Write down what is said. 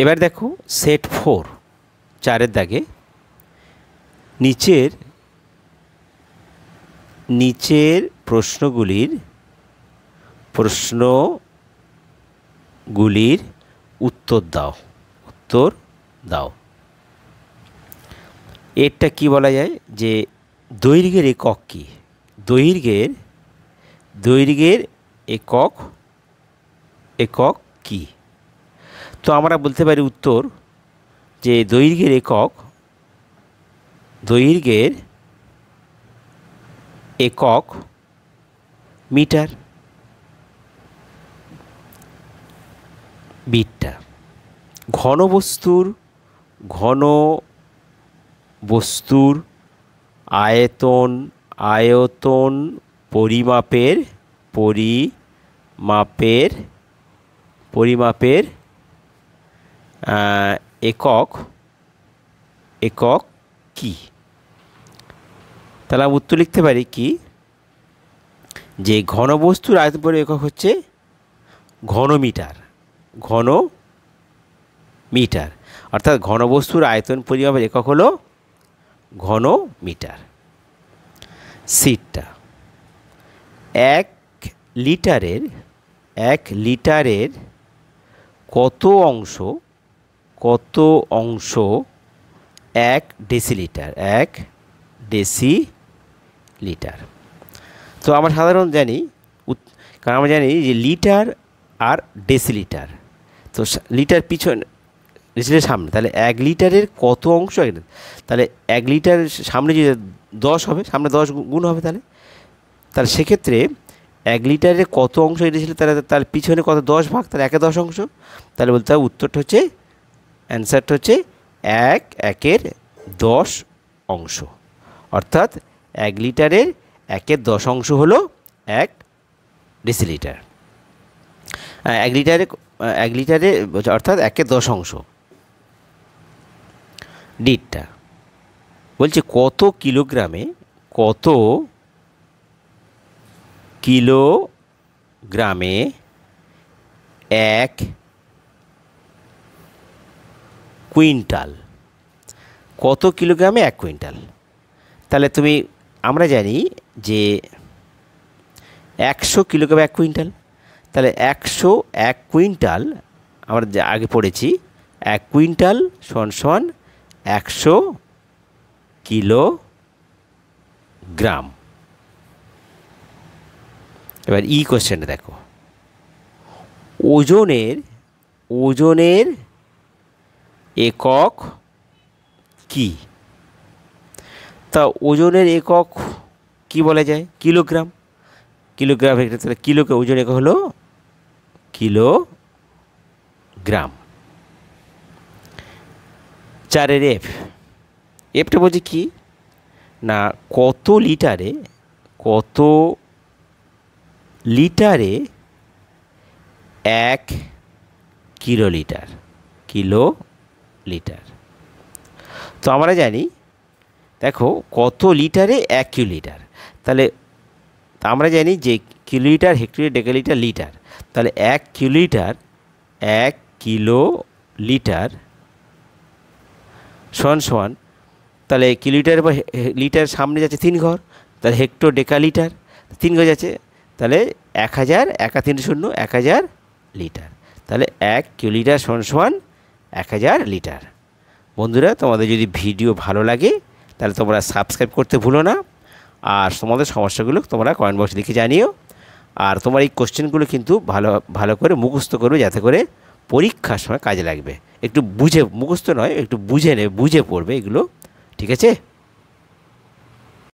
এবার দেখো সেট 4 4-এর দাগে নিচের প্রশ্নগুলির উত্তর দাও। এরটা কি বলা যায় যে দৈর্ঘ্যের একক কি? দৈর্ঘ্যের একক কি? তো আমরা বলতে পারি উত্তর যে দৈর্ঘ্যের একক মিটার। বিটটা ঘনবস্তুর আয়তন পরিমাপের একক কি? তাহলে আমি উত্তর লিখতে পারি কি যে ঘনবস্তুর আয়তন পরিমাপের একক হচ্ছে ঘনমিটার, অর্থাৎ ঘনবস্তুর আয়তন পরিমাপের একক হলো ঘনমিটার। সিটটা 1 লিটারের কত অংশ 1 ডেসিলিটার? তো আমরা সাধারণ জানি, কারণ আমরা জানি যে লিটার আর ডেসিলিটার, তো লিটার পিছনে ডেসিলিটার সামনে, তাহলে 1 লিটারের কত অংশ? তাহলে 1 লিটার সামনে যে 10 হবে, সামনে 10 গুণ হবে, তাহলে সেক্ষেত্রে 1 লিটারের কত অংশ ডেসিলিটার, তার পিছনে কত 10 ভাগ, তাহলে 1-এ 10 অংশ। তাহলে বলতে হবে উত্তরটা হচ্ছে, অ্যান্সারটা হচ্ছে 1/10 অংশ, অর্থাৎ 1 লিটারের 1/10 অংশ হলো 1 ডেসিলিটার। 1 লিটারে অর্থাৎ 1/10 অংশ। ডিটটা বলছে কত কিলোগ্রামে 1 কুইন্টাল? কত কিলোগ্রামে 1 কুইন্টাল? তাহলে আমরা জানি যে 100 কিলোগ্রামে 1 কুইন্টাল, তাহলে 101 কুইন্টাল আমরা আগে পড়েছি, 1 কুইন্টাল সমান 100 কিলোগ্রাম। এবার কোশ্চেনটা দেখো, ওজনের একক কি? তা ওজনের একক কি বলা যায়? কিলোগ্রাম। কিলোগ্রাম ওজন একক হলো কিলোগ্রাম। 4-এর এফটা বলছে কি না, কত লিটারে 1 কিলোলিটার? তো আমরা জানি, দেখো কত লিটারে 1 কিলোলিটার, তাহলে আমরা জানি যে কিলোলিটার, হেক্টোলিটার, ডেকালিটার, লিটার, তাহলে 1 কিলোলিটার সমান, তাহলে কিলোলিটার বা লিটার সামনে যাচ্ছে 3 ঘর, তাহলে হেক্টো ডেকালিটার 3 ঘর যাচ্ছে, তাহলে 1000, 1000 লিটার, তাহলে 1 কিলোলিটার সমান 1000 লিটার। বন্ধুরা, তোমাদের যদি ভিডিও ভালো লাগে তাহলে তোমরা সাবস্ক্রাইব করতে ভুলো না, আর তোমাদের সমস্যাগুলো তোমরা কমেন্ট বক্সে লিখে জানিও। আর তোমার এই কোশ্চেনগুলো কিন্তু ভালো করে মুখস্থ করবে, যাতে করে পরীক্ষার সময় কাজে লাগবে। একটু বুঝে, মুখস্থ নয়, একটু বুঝে পড়বে এগুলো, ঠিক আছে?